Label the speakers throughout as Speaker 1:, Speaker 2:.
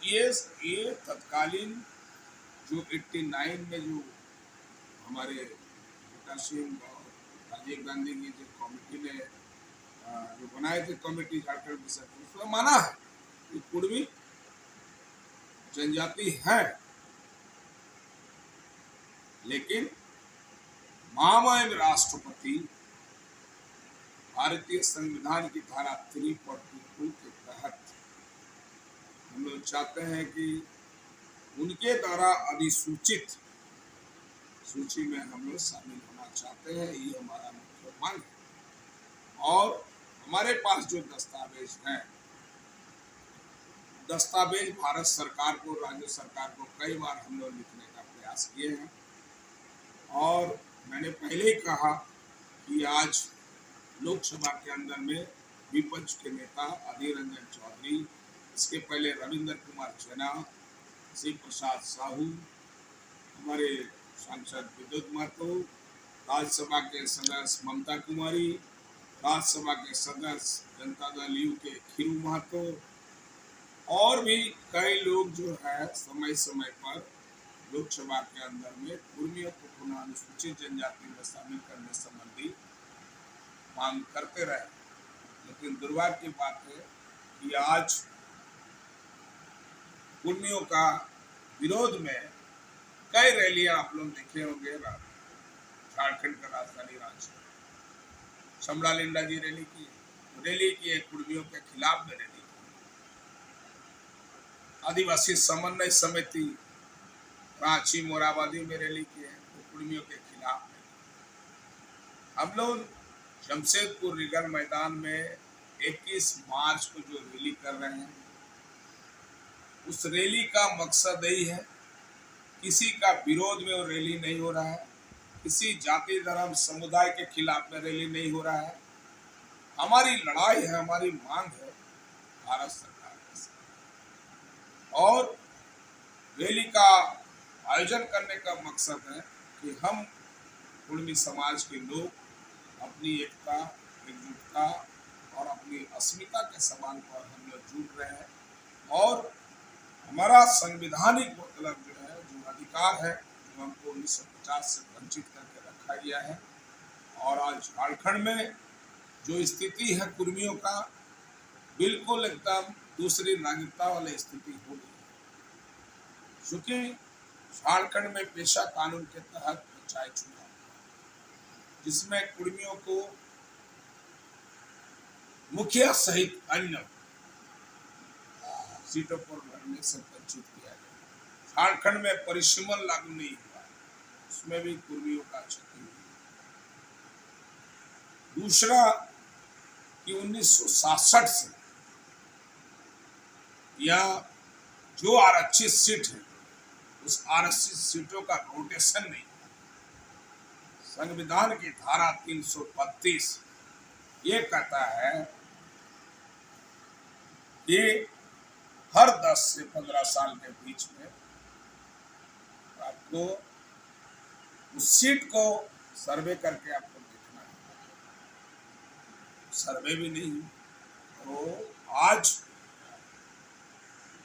Speaker 1: ये तत्कालीन जो 89 में जो हमारे भुट्टा सिंह और राजीव गांधी की जो कमेटी ने जो बनाए थे कमेटी झारखंड विषय उसमें माना है कि कुर्मी जनजाति है, लेकिन महामहिम राष्ट्रपति भारतीय संविधान की धारा 342 के तहत हम लोग चाहते हैं कि उनके द्वारा अधिसूचित सूची में हम लोग शामिल होना चाहते हैं। ये हमारा मुख्य मांग है। और हमारे पास जो दस्तावेज हैं, दस्तावेज भारत सरकार को, राज्य सरकार को कई बार हम लोग लिखने का प्रयास किए हैं। और मैंने पहले ही कहा कि आज लोकसभा के अंदर में विपक्ष के नेता अधीर रंजन चौधरी, इसके पहले रविंद्र कुमार चन्ना, शिव प्रसाद साहू, हमारे सांसद विद्युत महतो, राज्यसभा के सदस्य ममता कुमारी, राज्यसभा के सदस्य जनता दल यू के खीरू महतो और भी कई लोग जो है समय समय पर लोकसभा के अंदर में कुर्मियों को पुनः अनुसूचित जनजाति में शामिल करने संबंधी मांग करते रहे। लेकिन दुर्भाग्य की बात है कि आज कुर्मियों का विरोध में कई रैलियां आप लोग देखे होंगे। झारखंड का राजधानी रांची शमला लिंडा जी रैली की है, कुर्मियों के खिलाफ में रैली की। आदिवासी समन्वय समिति रांची मोराबादी में रैली की है, तो कुर्मियों के खिलाफ में। हम लोग जमशेदपुर रिगल मैदान में 21 मार्च को जो रैली कर रहे हैं, उस रैली का मकसद यही है, किसी का विरोध में वो रैली नहीं हो रहा है, किसी जाति धर्म समुदाय के खिलाफ में रैली नहीं हो रहा है। हमारी लड़ाई है, हमारी मांग है भारत सरकार के साथ। और रैली का आयोजन करने का मकसद है कि हम कुर्मी समाज के लोग अपनी एकता, एकजुटता और अपनी अस्मिता के सवाल पर हम लोग जुट रहे हैं। और हमारा संवैधानिक मतलब जो है, जो अधिकार है, जो हमको 1950 से वंचित करके रखा गया है। और आज झारखंड में जो स्थिति है कुर्मियों का, बिल्कुल एकदम दूसरी नागरिकता वाली स्थिति हो गई है। चूंकि झारखंड में पेशा कानून के तहत पंचायत चुनाव, जिसमें कुर्मियों को मुखिया सहित अन्य सीटों पर लड़ने से वंचित किया गया। झारखंड में परिसीमन लागू नहीं हुआ, उसमें भी कुर्मियों का क्षति हुई। दूसरा कि 1966 से या जो आरक्षित सीट है, उस आरक्षित सीटों का रोटेशन नहीं। संविधान की धारा 332 ये कहता है कि हर 10 से 15 साल के बीच में आपको उस सीट को सर्वे करके आपको देखना है। सर्वे भी नहीं। तो आज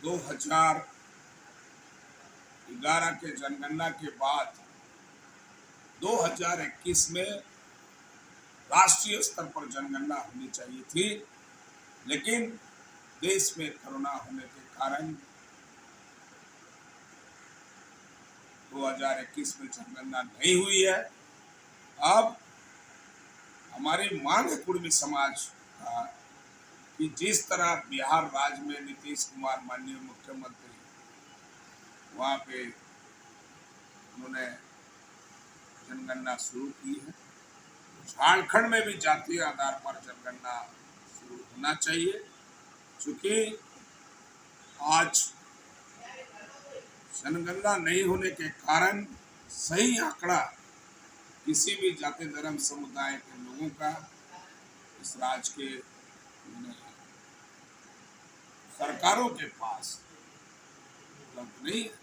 Speaker 1: 2011 के जनगणना के बाद 2021 में राष्ट्रीय स्तर पर जनगणना होनी चाहिए थी, लेकिन देश में कोरोना होने के कारण 2021 में जनगणना नहीं हुई है। अब हमारी मांग है कुर्मी समाज का कि जिस तरह बिहार राज्य में नीतीश कुमार माननीय मुख्यमंत्री, वहाँ पे उन्होंने जनगणना शुरू की है, झारखंड में भी जातीय आधार पर जनगणना शुरू होना चाहिए। चूंकि आज जनगणना नहीं होने के कारण सही आंकड़ा किसी भी जाति धर्म समुदाय के लोगों का इस राज्य के सरकारों के पास उपलब्ध नहीं है।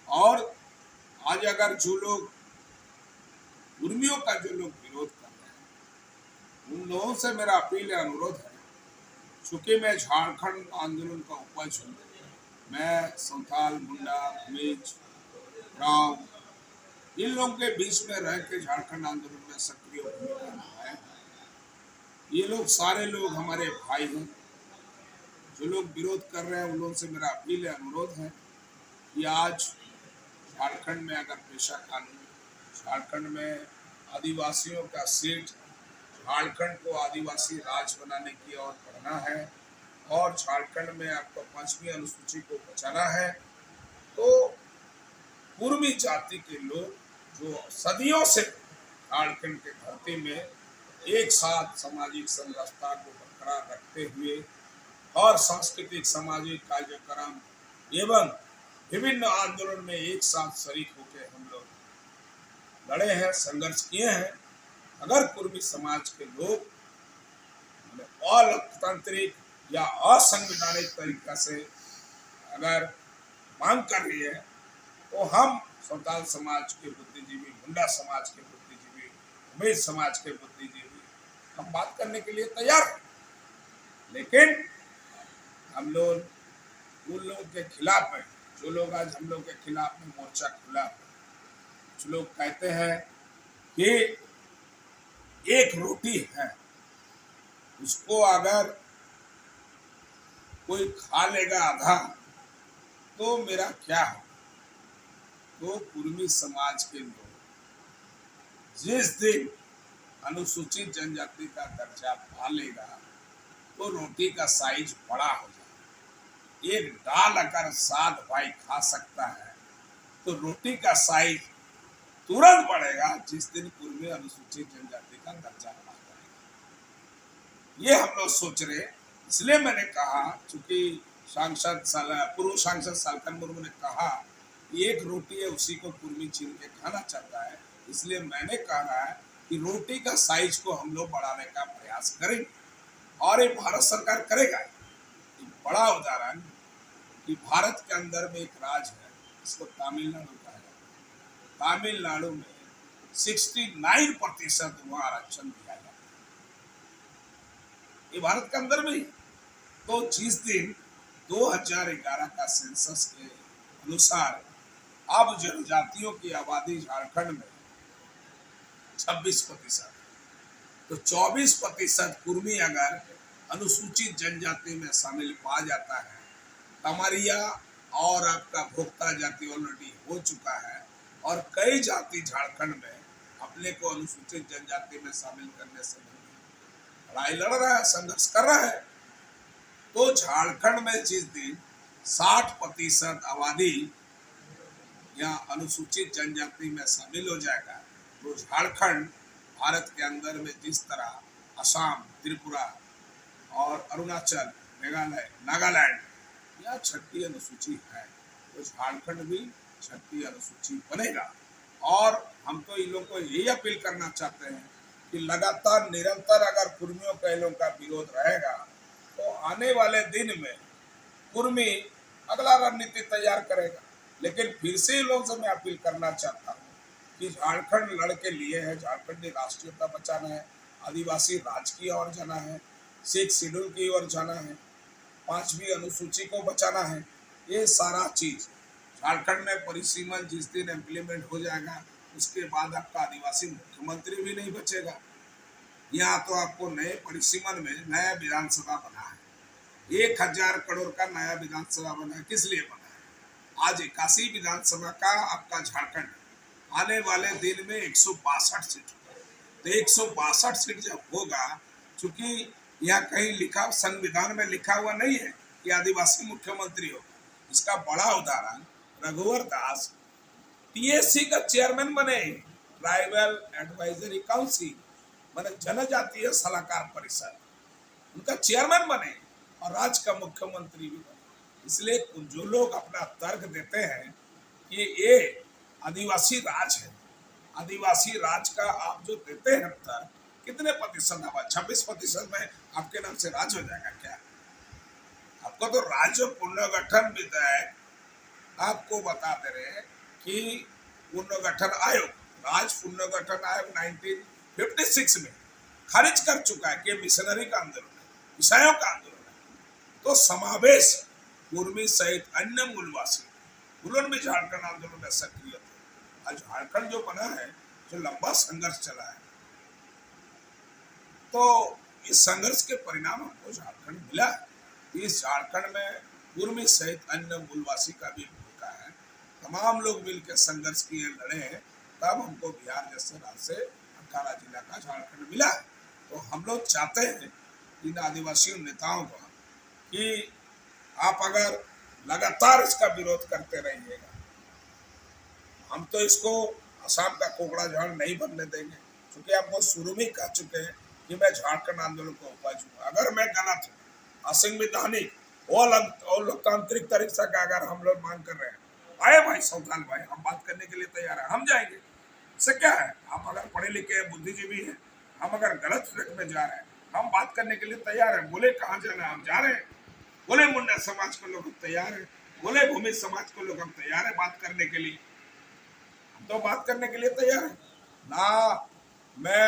Speaker 1: और आज अगर जो लोग कुर्मियों का जो लोग विरोध कर रहे हैं, उन लोगों से मेरा अपील है, अनुरोध है चूंकि मैं झारखंड आंदोलन का उपज हूँ, मैं संथाल, मुंडा, भूमिज, राव, इन लोगों के बीच में रह के झारखंड आंदोलन में सक्रिय भूमिका निभाए। ये लोग सारे लोग हमारे भाई हैं। जो लोग विरोध कर रहे हैं उन लोगों से मेरा अपील है, अनुरोध है कि आज झारखंड में अगर पेशा कानून, झारखंड में आदिवासियों का सीट, झारखंड को आदिवासी राज बनाने की ओर बढ़ना है और झारखंड में आपको 5वीं अनुसूची को बचाना है, तो पूर्वी जाति के लोग जो सदियों से झारखंड के धरती में एक साथ सामाजिक समरसता को बरकरार रखते हुए और सांस्कृतिक सामाजिक कार्यक्रम एवं विभिन्न आंदोलन में एक साथ शरीक होकर हम लोग लड़े हैं, संघर्ष किए हैं। अगर कुर्मी समाज के लोग अलोकतांत्रिक या असंवैधानिक तरीका से अगर मांग कर रही है, तो हम संताल समाज के बुद्धिजीवी, मुंडा समाज के बुद्धिजीवी, भूमिज समाज के बुद्धिजीवी हम बात करने के लिए तैयार हैं। लेकिन हम लोग उन लोगों के खिलाफ हैं जो लोग आज हम लोग के खिलाफ में मोर्चा खुला है। कुछ लोग कहते हैं कि एक रोटी है, उसको अगर कोई खा लेगा आधा तो मेरा क्या हो। तो कुर्मी समाज के लोग जिस दिन अनुसूचित जनजाति का दर्जा पा लेगा तो रोटी का साइज बड़ा हो जाएगा। एक दाल अगर 7 भाई खा सकता है तो रोटी का साइज तुरंत बढ़ेगा जिस दिन कुर्मी अनुसूचित जनजाति का दर्जा पा जाएगा। ये हम लोग सोच रहे, इसलिए मैंने कहा, चूंकि पूर्व सांसद सालखन मुर्मू ने कहा एक रोटी है उसी को कुर्मी छीन के खाना चाहता है, इसलिए मैंने कहा है कि रोटी का साइज को हम लोग बढ़ाने का प्रयास करेंगे और ये भारत सरकार करेगा। बड़ा उदाहरण कि भारत के अंदर में एक राज्य है, इसको तमिलनाडु कहा जाता है। तमिलनाडु में 69% वहां आरक्षण दिया जाता है, ये भारत के अंदर में। तो जिस दिन 2011 का सेंसस के अनुसार अब जनजातियों की आबादी झारखंड में 26%, तो 24% कुर्मी अगर अनुसूचित जनजाति में शामिल पा जाता है, तमरिया और आपका भोक्ता जाति ऑलरेडी हो चुका है और कई जाति झारखंड में अपने को अनुसूचित जनजाति में शामिल करने से लड़ाई लड़ रहा है, संघर्ष कर रहा है। तो झारखंड में जिस दिन 60% आबादी या अनुसूचित जनजाति में शामिल हो जाएगा, तो झारखंड भारत के अंदर में जिस तरह असम, त्रिपुरा और अरुणाचल, मेघालय, नागालैंड या 6ठी अनुसूची है, तो झारखंड भी 6ठी अनुसूची बनेगा। और हम तो इन लोगों को यही अपील करना चाहते हैं कि लगातार निरंतर अगर कुर्मियों का इन लोगों का विरोध रहेगा तो आने वाले दिन में कुर्मी अगला रणनीति तैयार करेगा। लेकिन फिर से इन लोगों से मैं अपील करना चाहता हूँ कि झारखंड लड़के लिए है, झारखंडी राष्ट्रीयता बचाना है, आदिवासी राज की ओर जाना है, 6 शेड्यूल की ओर जाना है, 5वीं अनुसूची को बचाना है। ये सारा चीज झारखंड में परिसीमन जिस दिन इम्प्लीमेंट हो जाएगा उसके बाद आपका आदिवासी मुख्यमंत्री भी नहीं बचेगा। यहाँ तो आपको नए परिसीमन में नया विधानसभा बना है, 1000 करोड़ का नया विधानसभा बना है। किस लिए बना है? आज 81 विधानसभा का आपका झारखंड आने वाले दिन में 162 सीट, तो 162 सीट जब होगा, चूंकि यहाँ कहीं लिखा, संविधान में लिखा हुआ नहीं है कि आदिवासी मुख्यमंत्री होगा। इसका बड़ा उदाहरण रघुवर दास पीएससी का चेयरमैन बने, ट्राइबल एडवाइजरी काउंसिल माने जनजातीय सलाहकार परिषद, उनका चेयरमैन बने और राज्य का मुख्यमंत्री भी बने। इसलिए जो लोग अपना तर्क देते हैं कि ये आदिवासी राज है, आदिवासी राज का आप जो देते हैं तर्क, कितने प्रतिशत आवाज? 26% में आपके नाम से राज हो जाएगा क्या? आपको तो राज्य पुनर्गठन विधेयक आपको बता दे रहे हैं कि पुनर्गठन आयोग, राज्य पुनर्गठन आयोग 1956 में खारिज कर चुका है कि मिशनरी का आंदोलन है, ईसाइयों का आंदोलन है। तो समावेश कुर्मी सहित अन्य मूलवासी, उन्होंने भी झारखंड आंदोलन में सक्रिय थे। आज झारखंड जो बना है, जो लंबा संघर्ष चला है, तो इस संघर्ष के परिणाम हमको झारखंड मिला। इस झारखंड में कुर्मी सहित अन्य मूलवासी का भी भूमिका है। तमाम लोग मिलकर संघर्ष किए, लड़े हैं, तब हमको बिहार जैसे राज्य से 18 जिला का झारखंड मिला। तो हम लोग चाहते हैं इन आदिवासी नेताओं को कि आप अगर लगातार इसका विरोध करते रहिएगा, हम तो इसको असम का कोकड़ा झाड़ नहीं बनने देंगे। क्योंकि आपको शुरू में कह चुके हैं कि मैं झारखंड आंदोलन को उपज हूँ। अगर मैं गलत हूँ, असंवैधानिक और लोकतांत्रिक तरीके का अगर हम लोग मांग कर रहे हैं, आए भाई सौताल भाई, हम बात करने के लिए तैयार है, हम जाएंगे। इससे क्या है, आप अगर पढ़े लिखे हैं, बुद्धिजीवी हैं, हम अगर गलत ट्रैक में जा रहे हैं, हम बात करने के लिए तैयार है। बोले कहाँ जाना, हम जा रहे हैं। बोले मुंडा समाज को लोग हम तैयार है, बोले भूमि समाज को लोग हम तैयार है बात करने के लिए। हम तो बात करने के लिए तैयार है ना। मैं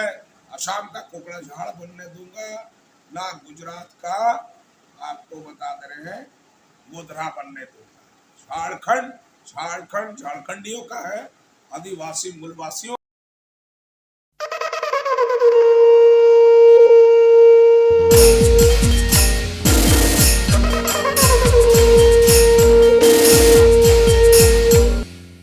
Speaker 1: असम का कोकड़ा झाड़ बनने दूंगा, ना गुजरात का, आपको बता दे रहे हैं, गोधरा बनने दूंगा। झारखंड झारखंड झारखंडियों का है, आदिवासी मूलवासियों